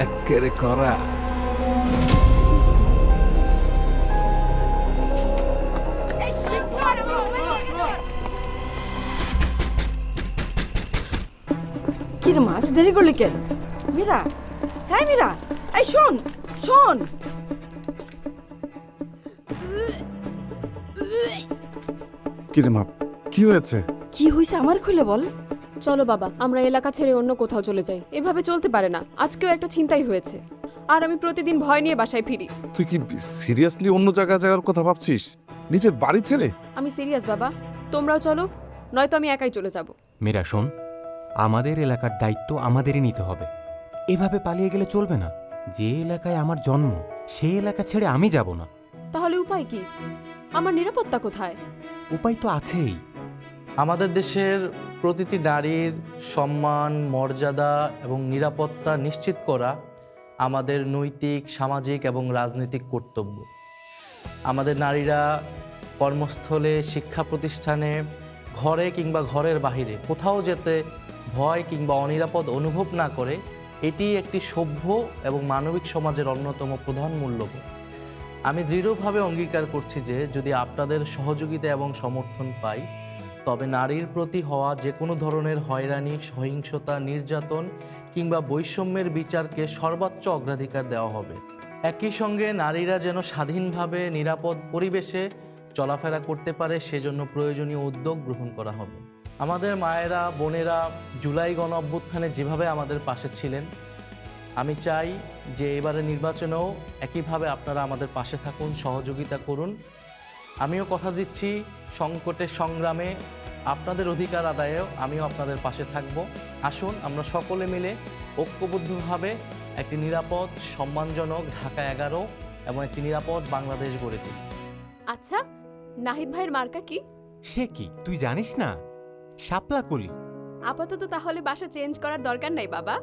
এক্কেরে করা। কি রে মা, এত দেরি করলি কেন? মীরা, হ্যাঁ মীরা, এই শোন শোন। কি রে মা, কি হয়েছে? কি হয়েছে আমার খুলে বল। চলো বাবা, আমরা এলাকা ছেড়ে অন্য কোথাও চলে যাই। এভাবে চলতে পারে না। আজকেও একটা ছিনতাই হয়েছে, আর আমি প্রতিদিন ভয় নিয়ে বাসায় ফিরি। তুই কি সিরিয়াসলি অন্য জায়গায় যাওয়ার কথা ভাবছিস, নিজের বাড়ি ছেড়ে? আমি সিরিয়াস বাবা, তোমরাও চলো, নয়তো আমি একাই চলে যাব। মীরা শোন, আমাদের এলাকার দায়িত্ব আমাদেরই নিতে হবে। এভাবে পালিয়ে গেলে চলবে না। যে এলাকায় আমার জন্ম, সেই এলাকা ছেড়ে আমি যাব না। তাহলে উপায় কি? আমার নিরাপত্তা কোথায়? উপায় তো আছেই। আমাদের দেশের প্রতিটি নারীর সম্মান, মর্যাদা এবং নিরাপত্তা নিশ্চিত করা আমাদের নৈতিক, সামাজিক এবং রাজনৈতিক কর্তব্য। আমাদের নারীরা কর্মস্থলে, শিক্ষা প্রতিষ্ঠানে, ঘরে কিংবা ঘরের বাহিরে কোথাও যেতে ভয় কিংবা অনিরাপদ অনুভব না করে, এটি একটি সভ্য এবং মানবিক সমাজের অন্যতম প্রধান মূল্যবোধ। আমি দৃঢ়ভাবে অঙ্গীকার করছি যে যদি আপনাদের সহযোগিতা এবং সমর্থন পাই, তবে নারীর প্রতি হওয়া যে কোনো ধরনের হয়রানি, সহিংসতা, নির্যাতন কিংবা বৈষম্যের বিচারকে সর্বোচ্চ অগ্রাধিকার দেওয়া হবে। একই সঙ্গে নারীরা যেন স্বাধীনভাবে নিরাপদ পরিবেশে চলাফেরা করতে পারে, সেজন্য প্রয়োজনীয় উদ্যোগ গ্রহণ করা হবে। আমাদের মায়েরা, বোনেরা জুলাই গণ অভ্যুত্থানে যেভাবে আমাদের পাশে ছিলেন, আমি চাই যে এবারে নির্বাচনেও একইভাবে আপনারা আমাদের পাশে থাকুন, সহযোগিতা করুন। আমিও কথা দিচ্ছি, সংকটের সংগ্রামে আপনাদের অধিকার আদায়েও আমিও আপনাদের পাশে থাকব। আসুন আমরা সকলে মিলে ঐক্যবদ্ধভাবে একটি নিরাপদ, সম্মানজনক ঢাকা 11 এবং একটি নিরাপদ বাংলাদেশ গড়ে তুলি। আচ্ছা, নাহিদ ভাইয়ের মার্কা কি? সে কি তুই জানিস না? শাপলা কলি। আপাতত তাহলে বাসা চেঞ্জ করার দরকার নাই বাবা।